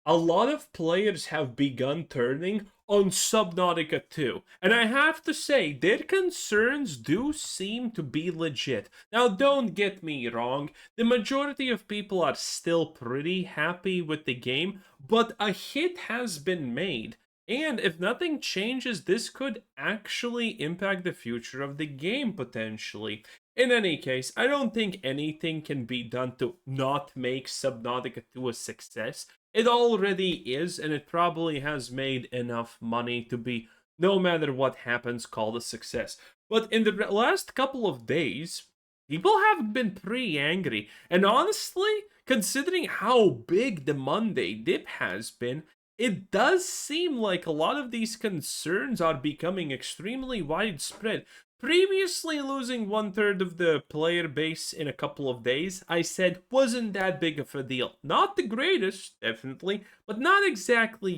a lot of players have begun turning on Subnautica 2. And I have to say, their concerns do seem to be legit. Now, don't get me wrong, the majority of people are still pretty happy with the game, but a hit has been made. And if nothing changes, this could actually impact the future of the game potentially. In any case, I don't think anything can be done to not make Subnautica 2 a success. It already is, and it probably has made enough money to be, no matter what happens, called a success. But in the last couple of days, people have been pretty angry. And honestly, considering how big the Monday dip has been, it does seem like a lot of these concerns are becoming extremely widespread. Previously, losing 1/3 of the player base in a couple of days, I said wasn't that big of a deal. Not the greatest, definitely, but not exactly,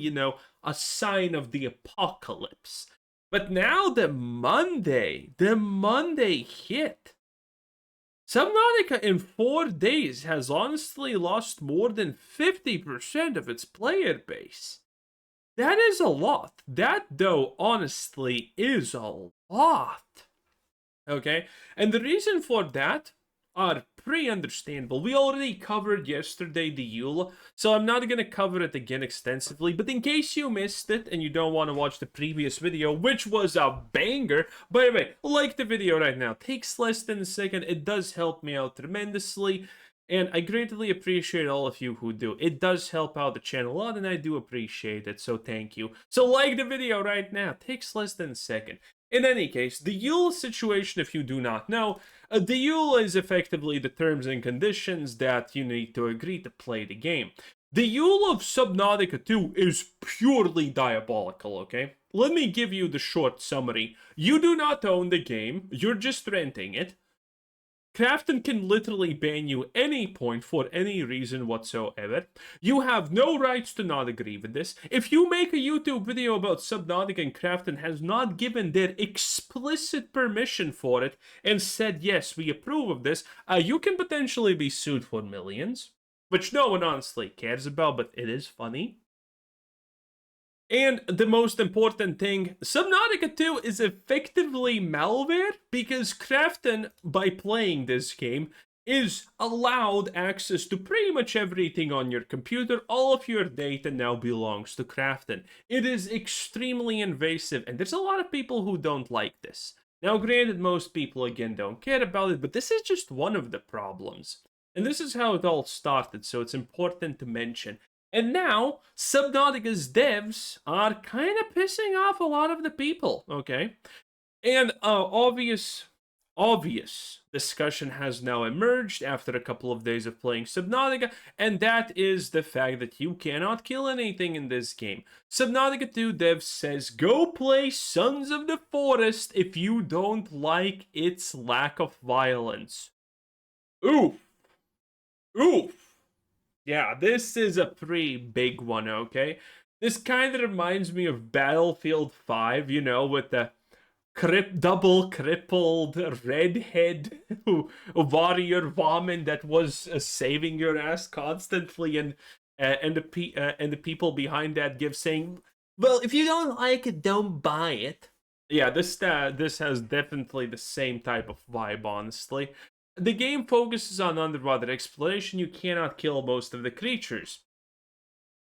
a sign of the apocalypse. But now the Monday hit. Subnautica in 4 days has honestly lost more than 50% of its player base. That is a lot. That, though, honestly, is a lot. Okay? And the reason for that are pretty understandable. We already covered yesterday the EULA, so I'm not going to cover it again extensively, but in case you missed it and you don't want to watch the previous video, which was a banger, by the way, like the video right now. Takes less than a second. It does help me out tremendously, and I greatly appreciate all of you who do. It does help out the channel a lot, and I do appreciate it, so thank you. So like the video right now. Takes less than a second. In any case, the EULA situation, if you do not know, the EULA is effectively the terms and conditions that you need to agree to play the game. The EULA of Subnautica 2 is purely diabolical, okay? Let me give you the short summary. You do not own the game, you're just renting it. Krafton can literally ban you any point for any reason whatsoever. You have no rights to not agree with this. If you make a YouTube video about Subnautica and Krafton has not given their explicit permission for it and said, yes, we approve of this, you can potentially be sued for millions, which no one honestly cares about, but it is funny. And the most important thing, Subnautica 2 is effectively malware because Krafton, by playing this game, is allowed access to pretty much everything on your computer. All of your data now belongs to Krafton. It is extremely invasive, and there's a lot of people who don't like this. Now, granted, most people, again, don't care about it, but this is just one of the problems. And this is how it all started, so it's important to mention. And now, Subnautica's devs are kind of pissing off a lot of the people, okay? And obvious discussion has now emerged after a couple of days of playing Subnautica, and that is the fact that you cannot kill anything in this game. Subnautica 2 devs says, go play Sons of the Forest if you don't like its lack of violence. Oof. Oof. Yeah, this is a pretty big one, okay? This kind of reminds me of Battlefield 5, with the double crippled redhead warrior woman that was saving your ass constantly, and the people behind that give saying, well, if you don't like it, don't buy it. Yeah, this has definitely the same type of vibe, honestly. The game focuses on underwater exploration. You cannot kill most of the creatures.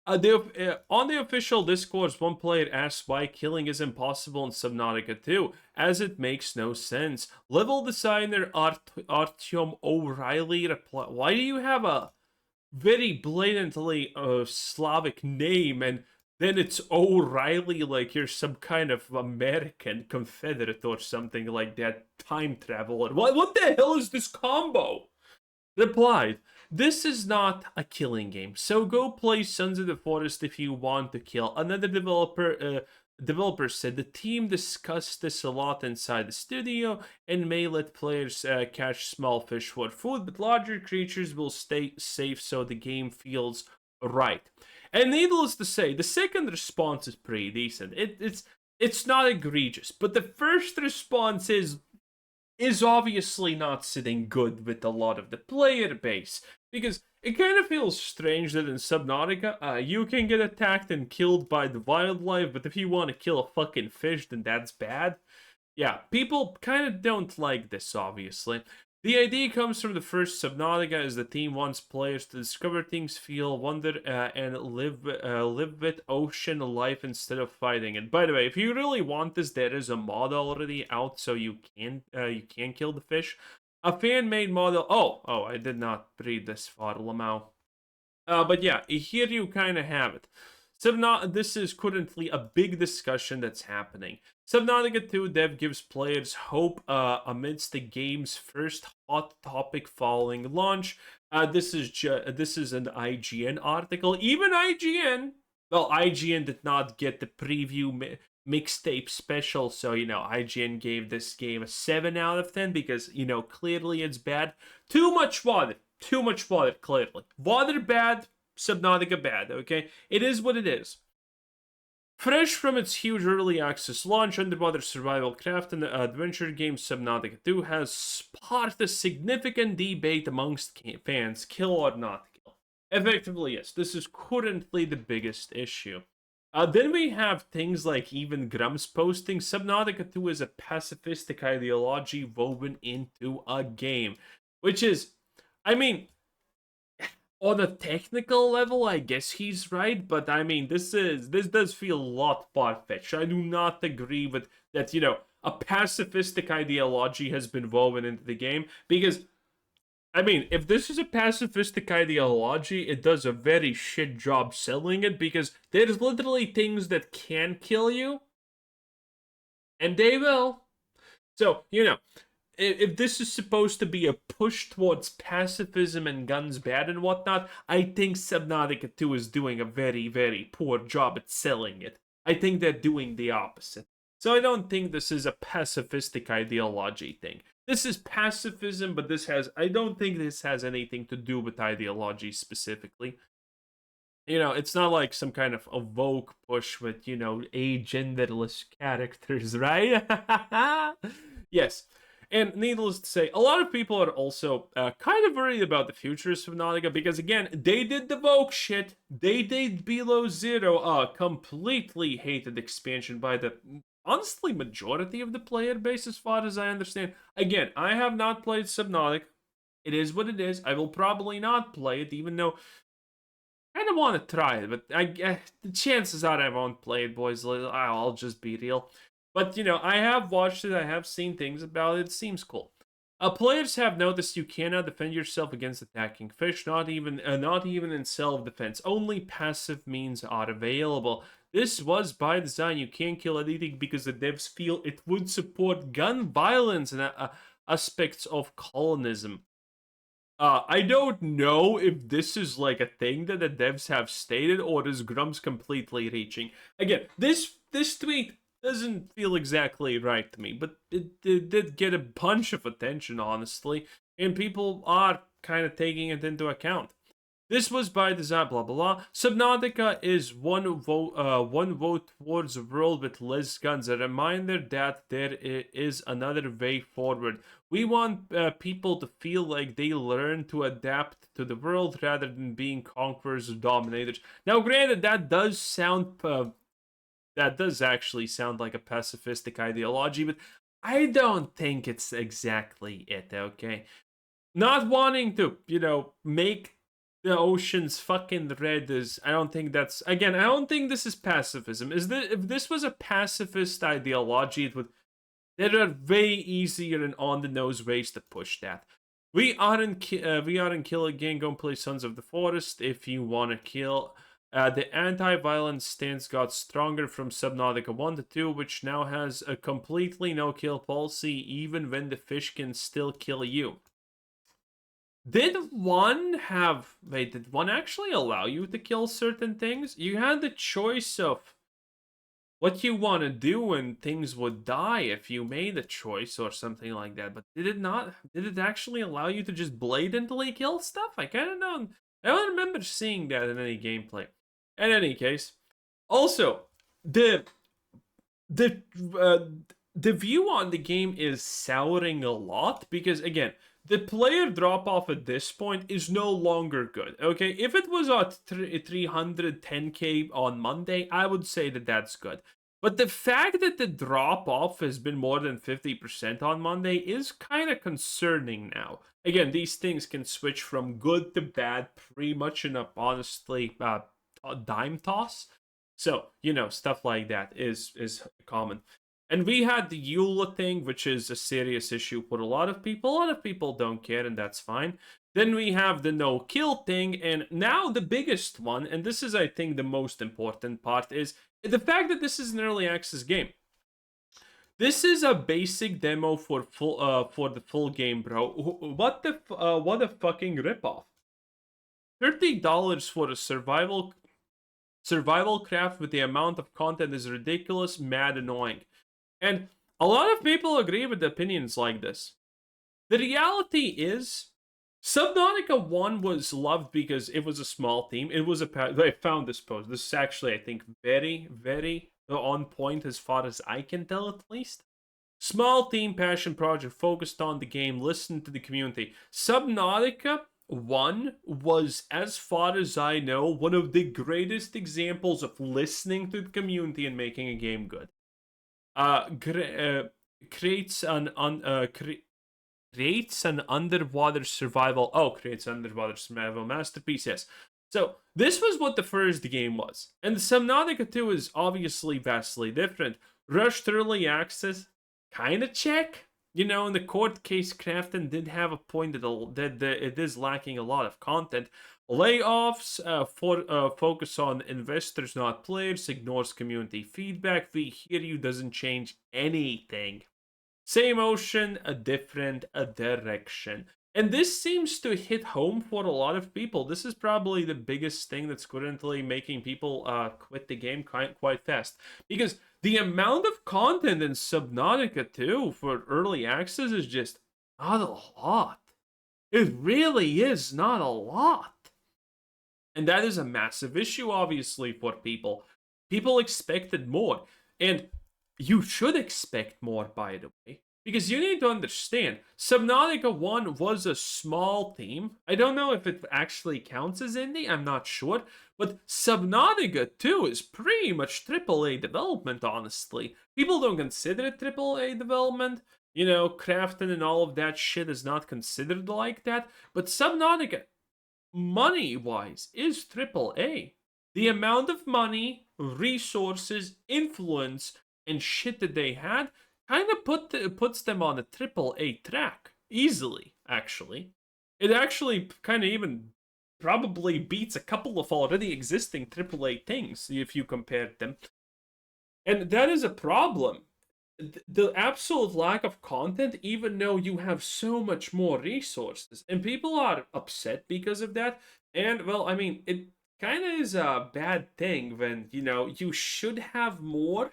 On the official discourse, one player asks why killing is impossible in Subnautica 2, as it makes no sense. Level designer Artyom O'Reilly replied, why do you have a very blatantly Slavic name and then it's O'Reilly like you're some kind of American Confederate or something like that, time traveler. What the hell is this combo? Replied, this is not a killing game, so go play Sons of the Forest if you want to kill. Another developer said the team discussed this a lot inside the studio and may let players catch small fish for food, but larger creatures will stay safe so the game feels right. And needless to say, the second response is pretty decent. It's not egregious, but the first response is is obviously not sitting good with a lot of the player base. Because it kind of feels strange that in Subnautica, you can get attacked and killed by the wildlife, but if you want to kill a fucking fish, then that's bad. Yeah, people kind of don't like this, obviously. The idea comes from the first Subnautica, as the team wants players to discover things, feel wonder, and live with ocean life instead of fighting it. By the way, if you really want this, there is a mod already out, so you can kill the fish. A fan-made model. Oh, I did not read this far, Lamau. But yeah, here you kind of have it. This is currently a big discussion that's happening. Subnautica 2 dev gives players hope amidst the game's first hot topic following launch. This is an IGN article. Even IGN, well, IGN did not get the preview mixtape special, so IGN gave this game a 7 out of 10 because clearly it's bad. Too much water, clearly. Water bad, Subnautica bad, okay? It is what it is. Fresh from its huge early access launch, underwater survival craft and adventure game Subnautica 2 has sparked a significant debate amongst fans, kill or not kill. Effectively, yes, this is currently the biggest issue. Then we have things like even Grum's posting, Subnautica 2 is a pacifistic ideology woven into a game. Which is, I mean, on a technical level, I guess he's right, but I mean, this does feel a lot far-fetched. I do not agree with that, a pacifistic ideology has been woven into the game, because, I mean, if this is a pacifistic ideology, it does a very shit job selling it, because there's literally things that can kill you, and they will. So, if this is supposed to be a push towards pacifism and guns bad and whatnot, I think Subnautica 2 is doing a very, very poor job at selling it. I think they're doing the opposite. So I don't think this is a pacifistic ideology thing. This is pacifism, but I don't think this has anything to do with ideology specifically. It's not like some kind of a Vogue push with, agenderless characters, right? Yes. And needless to say, a lot of people are also kind of worried about the future of Subnautica because, again, they did the Vogue shit. They did Below Zero, completely hated expansion by the, honestly, majority of the player base as far as I understand. Again, I have not played Subnautica. It is what it is. I will probably not play it, even though I kind of want to try it. But the chances are I won't play it, boys. I'll just be real. But, I have watched it, I have seen things about it, it seems cool. Players have noticed you cannot defend yourself against attacking fish, not even in self-defense. Only passive means are available. This was by design. You can't kill anything because the devs feel it would support gun violence and aspects of colonism. I don't know if this is like a thing that the devs have stated, or is Grum's completely reaching. Again, this tweet doesn't feel exactly right to me, but it did get a bunch of attention, honestly, and people are kind of taking it into account. This was by design, blah, blah, blah. Subnautica is one vote towards a world with less guns. A reminder that there is another way forward. We want people to feel like they learn to adapt to the world rather than being conquerors or dominators. Now, granted, that does actually sound like a pacifistic ideology, but I don't think it's exactly it, okay? Not wanting to, make the oceans fucking red is, I don't think this is pacifism. If this was a pacifist ideology, there are way easier and on-the-nose ways to push that. We aren't Kill Again, go and play Sons of the Forest if you want to kill. The anti-violence stance got stronger from Subnautica 1 to 2, which now has a completely no-kill policy, even when the fish can still kill you. Did one actually allow you to kill certain things? You had the choice of what you want to do and things would die if you made a choice or something like that, but did it not? Did it actually allow you to just blatantly kill stuff? I kind of don't. I don't remember seeing that in any gameplay. In any case, also, the the view on the game is souring a lot because, again, the player drop off at this point is no longer good. Okay, if it was at 310k on Monday, I would say that that's good. But the fact that the drop off has been more than 50% on Monday is kind of concerning now. Again, these things can switch from good to bad pretty much in a honestly a dime toss. So, stuff like that is common. And we had the EULA thing, which is a serious issue for a lot of people. A lot of people don't care, and that's fine. Then we have the no kill thing, and now the biggest one, and this is, I think, the most important part, is the fact that this is an early access game. This is a basic demo for the full game, bro. What a fucking ripoff. $30 for a survival craft with the amount of content is ridiculous, mad annoying. And a lot of people agree with opinions like this. The reality is, Subnautica 1 was loved because it was a small team. It was I found this post. This is actually, I think, very, very on point as far as I can tell, at least. Small team passion project focused on the game, listened to the community. Subnautica 1 was, as far as I know, one of the greatest examples of listening to the community and making a game good. Creates an underwater survival. Creates underwater survival masterpiece. Yes. So this was what the first game was, and Subnautica 2 is obviously vastly different. Rushed early access, kind of check. In the court case, Crafton did have a point that it is lacking a lot of content. Layoffs, focus on investors, not players, ignores community feedback. We hear you doesn't change anything. Same ocean, a different direction. And this seems to hit home for a lot of people. This is probably the biggest thing that's currently making people quit the game quite fast. Because the amount of content in Subnautica 2 for early access is just not a lot. It really is not a lot. And that is a massive issue, obviously, for people. People expected more. And you should expect more, by the way. Because you need to understand, Subnautica 1 was a small team. I don't know if it actually counts as indie, I'm not sure. But Subnautica 2 is pretty much AAA development, honestly. People don't consider it AAA development. Crafting and all of that shit is not considered like that. But Subnautica, money-wise, is AAA. The amount of money, resources, influence, and shit that they had kind of puts them on a AAA track. Easily, actually. It actually kind of even probably beats a couple of already existing AAA things if you compare them. And that is a problem. The absolute lack of content, even though you have so much more resources. And people are upset because of that. And, well, I mean, it kind of is a bad thing when, you should have more,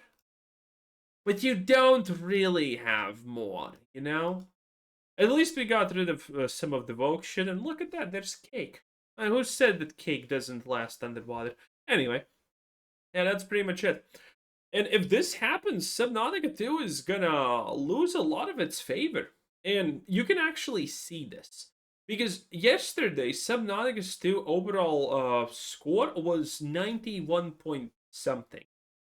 but you don't really have more, At least we got rid of some of the Vogue shit, and look at that, there's cake. Who said that cake doesn't last underwater? Anyway, yeah, that's pretty much it. And if this happens, Subnautica 2 is gonna lose a lot of its favor. And you can actually see this. Because yesterday, Subnautica's 2 overall score was 91 point something.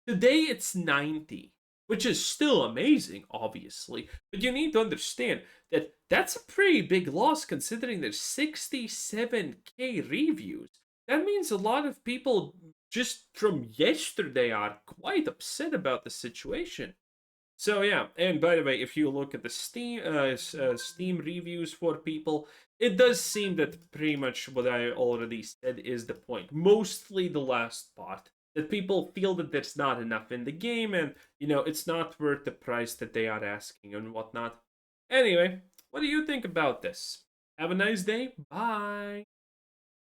Today, it's 90. Which is still amazing, obviously. But you need to understand that that's a pretty big loss considering there's 67k reviews. That means a lot of people just from yesterday are quite upset about the situation. So yeah, and by the way, if you look at the Steam reviews for people, it does seem that pretty much what I already said is the point. Mostly the last part. That people feel that there's not enough in the game and, it's not worth the price that they are asking and whatnot. Anyway, what do you think about this? Have a nice day. Bye.